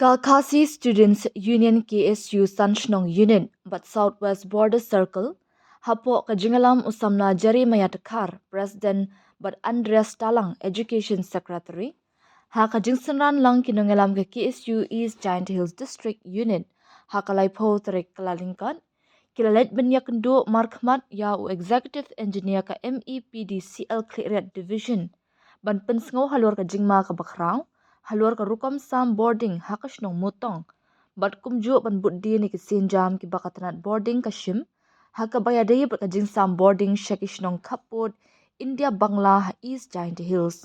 Kalkasi Students Union KSU Sanchnong Unit but Southwest Border Circle hapo kajingalam usamna jari mayatakar President but Andreas Talang Education Secretary ha kajingsanran lang kinongelam ke KSU East Giant Hills District Unit ha kalaipo tarik kalalingkan kilalet banyak kendo markmat ya u Executive Engineer ka MEPDCL Cleared Division ban pensngau halur kajingma ka bakrang halur ka rukam sam boarding hakash nong mutong bat kumju ban buddi ni kisin jam ki bakatanat boarding kashim haka bayadai bat kajing sam boarding shakish nong kaput India Bangla East Giant Hills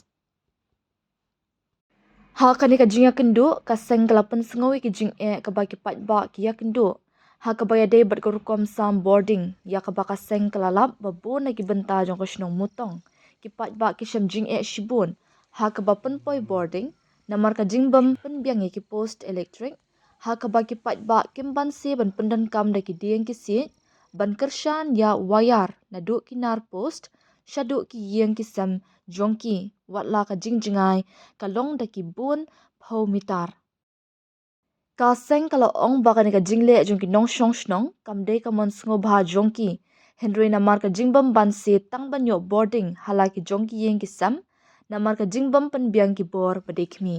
haka ni kajing kendo kaseng kalapan sengawi kijing ka baki patba ki kendo haka bayadai bat ka rukam sam boarding ya ka bakaseng kalalap babon na kibenta jong kashnong mutong ki patba ki shamjing shibun haka bapen poi boarding namar ka jingbam penbiang ki post electric ha ka ba ki patba kimban se ban pendan kam da ki dieng ki si ban kershan ya wayar na du kinar post shadu ki yeng ki sam jongki watla ka jingjingai ka long da ki bun phau mitar ka seng kala ong ba ka ni ka jingle jong ki nong shong shnong kam de ka mon sngo bha jongki henry namar ka jingbam ban se tang ban yo boarding hala ki jongki yeng ki sam namar ka jingbam penbiang ki bor padekmi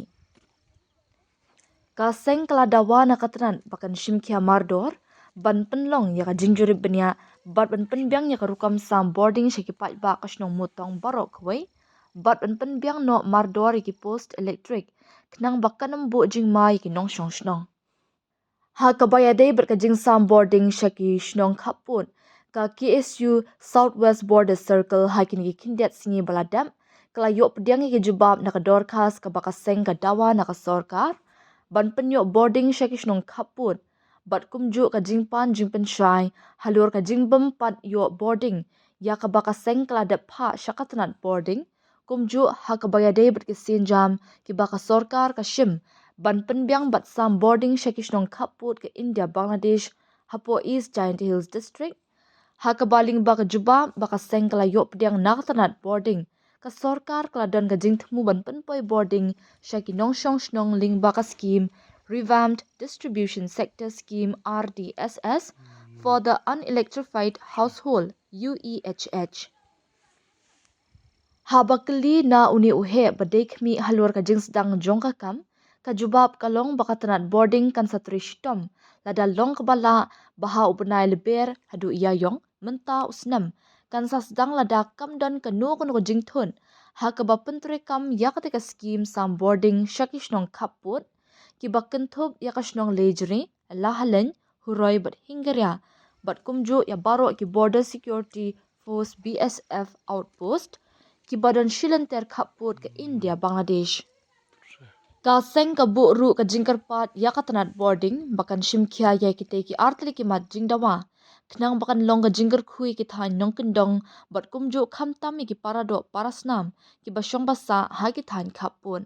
ka seng kala dawa na katran bakan shimkia mardor ban penlong ya ka jingjurip benya bat ban penbiang ya ka rukam sam boarding shaki patba kashnong mutong barok wei bat ban penbiang no mardor ki post electric knang bakanam bu jingmai ki nong shong shnong ha ka bayade bat ka jing sam boarding shaki shnong khapun ka KSU Southwest Border Circle hakin ki kindet singi baladam kala yo pediang ki jubab na ka dorkas ka bakaseng ka dawa na ka sorkar ban penyo boarding shakish nong kaput bat kumju ka jingpan jingpen shai halur ka jingbam pat yo boarding ya ka bakaseng kala dap pha shakatnat boarding kumju ha ka bayade bat ki sinjam ki baka sorkar ka shim ban penbiang bat sam boarding shakish nong kaput ka India Bangladesh hapo East Giant Hills District ha ka baling baka jubab baka seng kala yo pediang nakatnat boarding ka sorkar kaladan ka jingthmu ban penpoi boarding shaki nong shong shnong ling baka scheme revamped distribution sector scheme RDSS for the unelectrified household UEHH habakli na uni uhe badekmi halur ka jingsdang jongka kam ka jubab kalong baka tanat boarding kan satrishtom lada long kabala baha upenai leber hadu iyayong menta usnam kan sasdang lada kam dan kanu kanu jingthun ha ka bapentre kam yakate ka scheme sam boarding shakish nong kaput ki bakken thup yakash nong lejri lahalen huroi bat hingaria bat kumju ya baro ki border security force BSF outpost ki badan shilenter kaput ke India Bangladesh ka seng ka bu ru ka jingkar pat yakatanat boarding bakan shimkhia ya kite ki artli ki mat jingdawa knang bakan long ka jingkar khui ki thain nong kendong bat kumju kham tami ki parado parasnam ki basong basa ha ki thain khapun